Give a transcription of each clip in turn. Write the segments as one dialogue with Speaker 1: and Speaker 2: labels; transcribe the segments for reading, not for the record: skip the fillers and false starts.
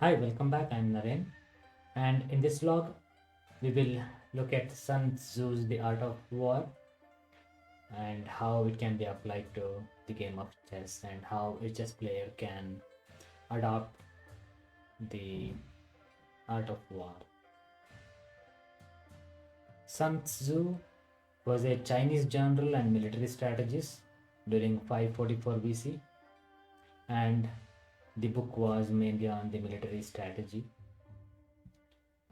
Speaker 1: Hi, welcome back. I'm Naren, and in this vlog, we will look at Sun Tzu's The Art of War and how it can be applied to the game of chess and how a chess player can adopt the art of war. Sun Tzu was a Chinese general and military strategist during 544 BC, and the book was mainly on the military strategy.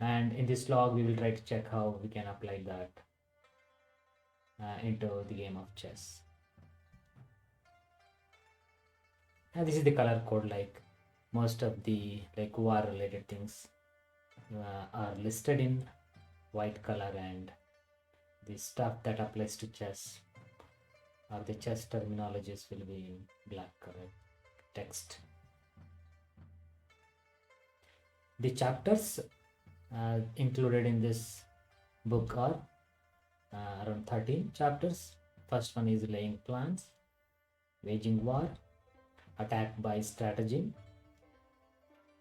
Speaker 1: And in this vlog, we will try to check how we can apply that into the game of chess. And this is the color code, like most of the war related things are listed in white color, and the stuff that applies to chess or the chess terminologies will be in black color text. The chapters included in this book are around 13 chapters. First one is laying plans, waging war, attack by stratagem,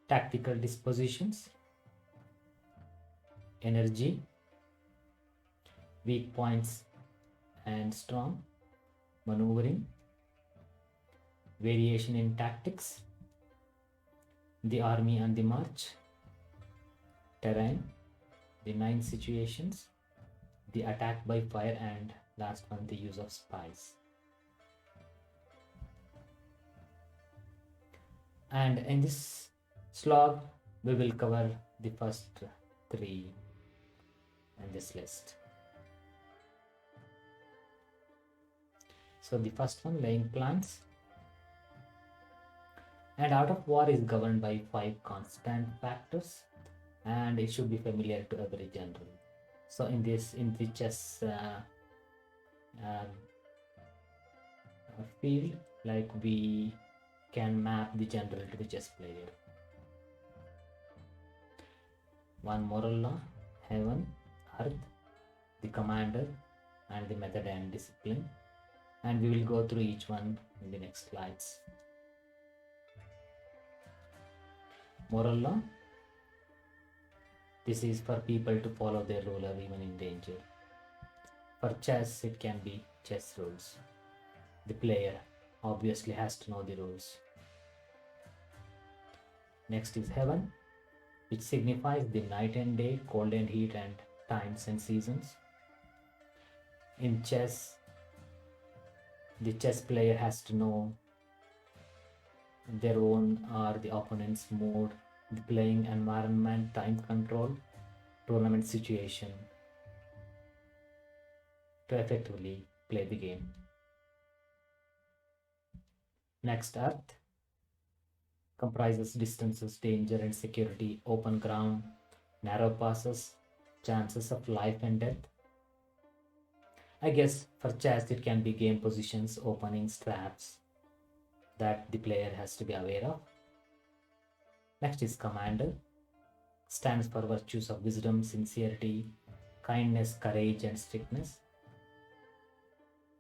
Speaker 1: tactical dispositions, energy, weak points and strong, maneuvering, variation in tactics, the army and the march, terrain, the 9 situations, the attack by fire, and last one, the use of spies. And in this slog, we will cover the first 3 in this list. So the first one, laying plans. And art of war is governed by 5 constant factors, and it should be familiar to every general. So in the chess field, like we can map the general to the chess player. One moral law, heaven, earth, the commander, and the method and discipline. And we will go through each one in the next slides. Moral law. This is for people to follow their ruler even in danger. For chess, it can be chess rules. The player obviously has to know the rules. Next is heaven, which signifies the night and day, cold and heat, and times and seasons. In chess, the chess player has to know their own or the opponent's mode, the playing environment, time control, tournament situation to effectively play the game. Next, earth comprises distances, danger and security, open ground, narrow passes, chances of life and death. I guess for chess it can be game positions, openings, traps that the player has to be aware of. Next is commander, stands for virtues of wisdom, sincerity, kindness, courage and strictness.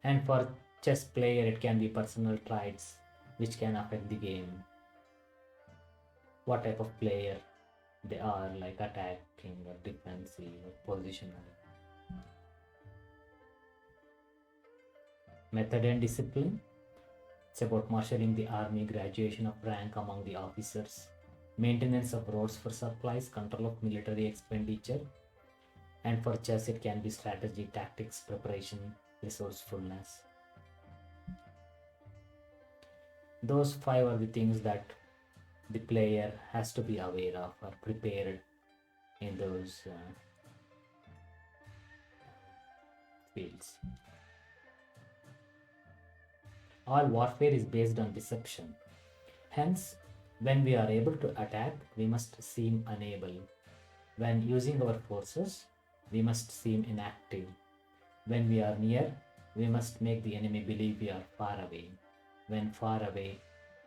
Speaker 1: And for chess player it can be personal traits which can affect the game. What type of player they are, like attacking or defensive or positional. Method and discipline. It's about marshalling the army, graduation of rank among the officers, maintenance of roads for supplies, control of military expenditure. And for chess, it can be strategy, tactics, preparation, resourcefulness. Those 5 are the things that the player has to be aware of or prepared in those fields. All warfare is based on deception. Hence, when we are able to attack, we must seem unable. When using our forces, we must seem inactive. When we are near, we must make the enemy believe we are far away. When far away,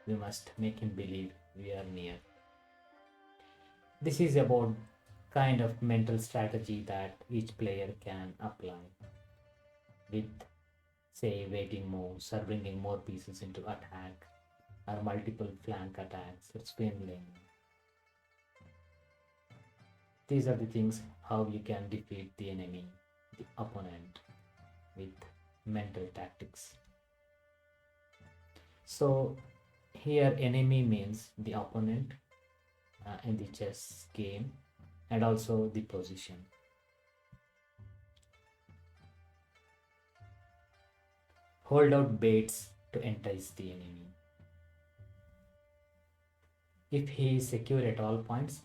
Speaker 1: we must make him believe we are near. This is about kind of mental strategy that each player can apply with, say, waiting moves or bringing more pieces into attack or multiple flank attacks or swindling. These are the things how you can defeat the enemy, the opponent, with mental tactics. So here enemy means the opponent in the chess game, and also the position. Hold out baits to entice the enemy. If he is secure at all points,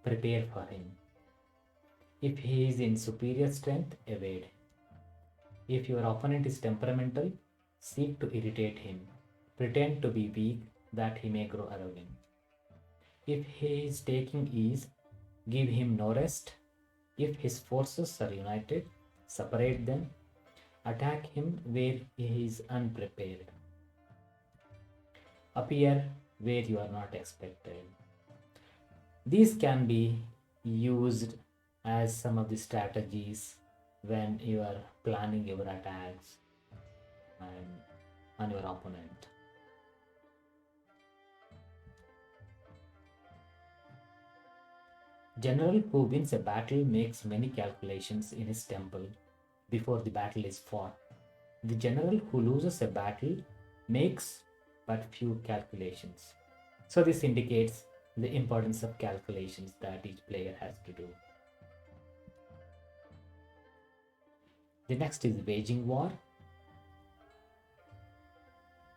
Speaker 1: prepare for him. If he is in superior strength, evade. If your opponent is temperamental, seek to irritate him. Pretend to be weak that he may grow arrogant. If he is taking ease, give him no rest. If his forces are united, separate them. Attack him where he is unprepared. Appear where you are not expected. These can be used as some of the strategies when you are planning your attacks on your opponent. General who wins a battle makes many calculations in his temple before the battle is fought. The general who loses a battle makes but few calculations. So this indicates the importance of calculations that each player has to do. The next is waging war.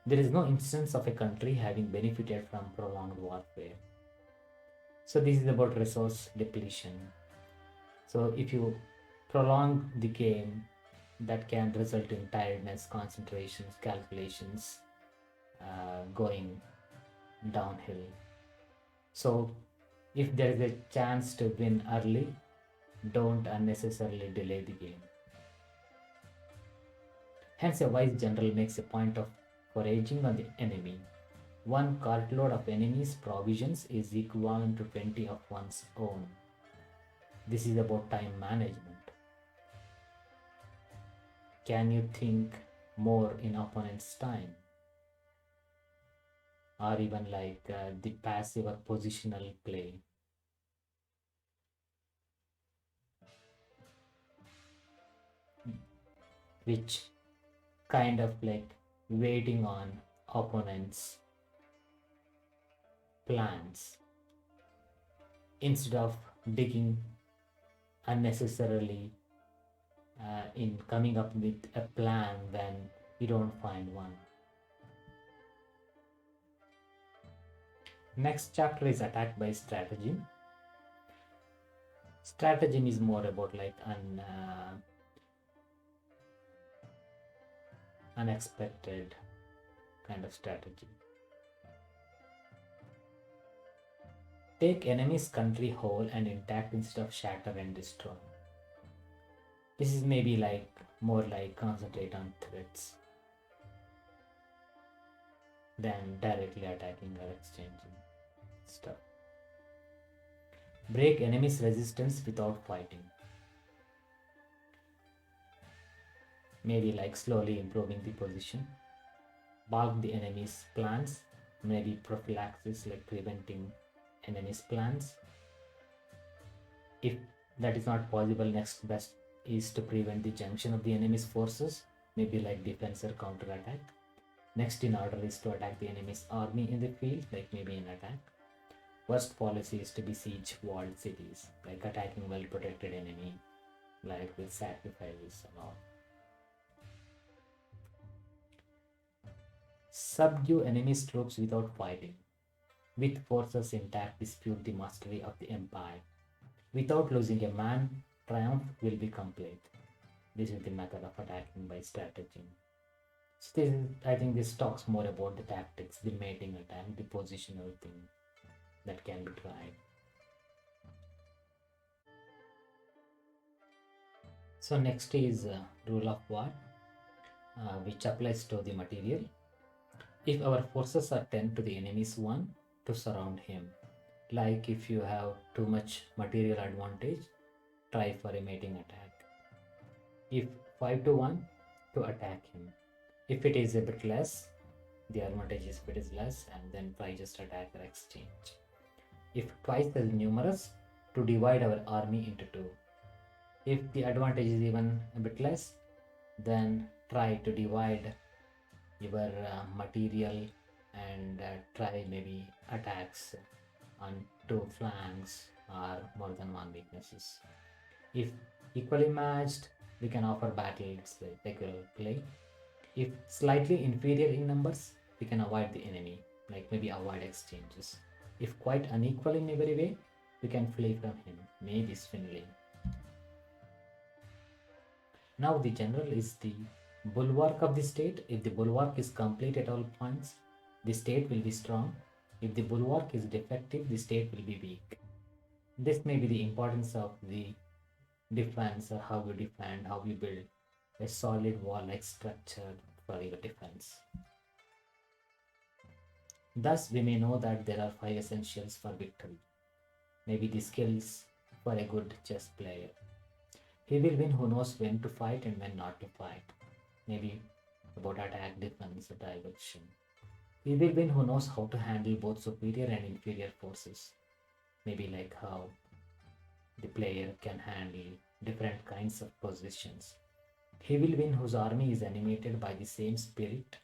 Speaker 1: There is no instance of a country having benefited from prolonged warfare. So this is about resource depletion. So if you prolong the game, that can result in tiredness, concentrations, calculations going downhill. So if there is a chance to win early, don't unnecessarily delay the game. Hence, a wise general makes a point of foraging on the enemy. One cartload of enemy's provisions is equivalent to 20 of one's own. This is about time management. Can you think more in opponent's time? Or even like the passive or positional play. Which kind of like waiting on opponents' plans instead of digging unnecessarily in coming up with a plan when you don't find one. Next chapter is attack by stratagem. Stratagem is more about like an unexpected kind of strategy. Take enemy's country whole and intact instead of shatter and destroy. This is maybe like more like concentrate on threats than directly attacking or exchanging stuff. Break enemy's resistance without fighting. Maybe like slowly improving the position. Balk the enemy's plans. Maybe prophylaxis, like preventing enemy's plans. If that is not possible, next best is to prevent the junction of the enemy's forces, maybe like defense or counter attack. Next in order is to attack the enemy's army in the field, like maybe an attack. Worst policy is to besiege walled cities, like attacking well protected enemy, like with sacrifices and all. Subdue enemy's troops without fighting. With forces intact, dispute the mastery of the empire. Without losing a man, triumph will be complete. This is the method of attacking by stratagem. So I think this talks more about the tactics, the mating attack, the positional thing that can be tried. So next is rule of war, which applies to the material. If our forces are 10 to the enemy's 1, to surround him. Like if you have too much material advantage, try for a mating attack. If 5 to 1, to attack him. If it is a bit less, the advantage is if it is less, and then try just attack or exchange. If twice as numerous, to divide our army into two. If the advantage is even a bit less, then try to divide your material and try maybe attacks on two flanks or more than one weaknesses. If equally matched, we can offer battles like equal play. If slightly inferior in numbers, we can avoid the enemy, like maybe avoid exchanges. If quite unequal in every way, we can flee from him, maybe swindling. Now the general is the bulwark of the state. If the bulwark is complete at all points, the state will be strong. If the bulwark is defective, the state will be weak. This may be the importance of the defense, or how you defend, how you build a solid wall-like structure for your defense. Thus, we may know that there are five essentials for victory. Maybe the skills for a good chess player. He will win who knows when to fight and when not to fight. Maybe about attack, defense, or diversion. He will win who knows how to handle both superior and inferior forces. Maybe like how the player can handle different kinds of positions. He will win whose army is animated by the same spirit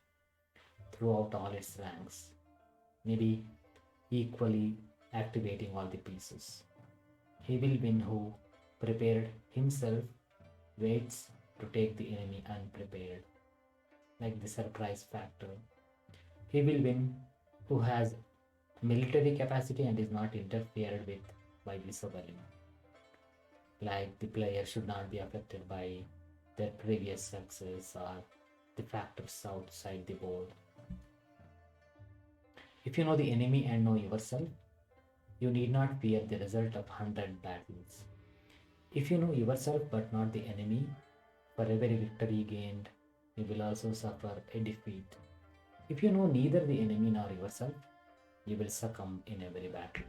Speaker 1: throughout all its ranks, maybe equally activating all the pieces. He will win who prepared himself, waits to take the enemy unprepared, like the surprise factor. He will win who has military capacity and is not interfered with by the sovereign. Like the player should not be affected by their previous success or the factors outside the board. If you know the enemy and know yourself, you need not fear the result of 100 battles. If you know yourself but not the enemy, for every victory gained, you will also suffer a defeat. If you know neither the enemy nor yourself, you will succumb in every battle.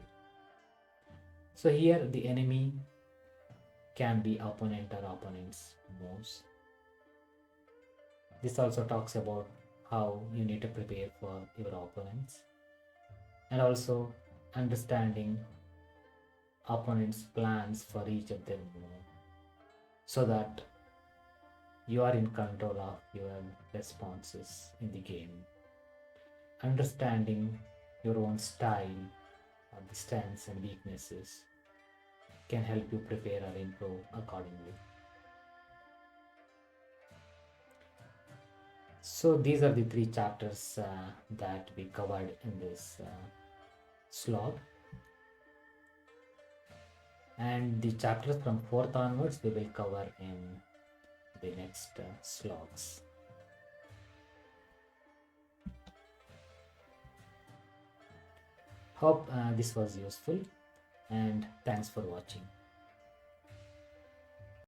Speaker 1: So here the enemy can be opponent or opponent's moves. This also talks about how you need to prepare for your opponents and also understanding opponents' plans for each of them so that you are in control of your responses in the game. Understanding your own style of the strengths and weaknesses can help you prepare or improve accordingly. So these are the three chapters that we covered in this slog, and the chapters from 4th onwards we will cover in the next slogs. Hope this was useful, and thanks for watching.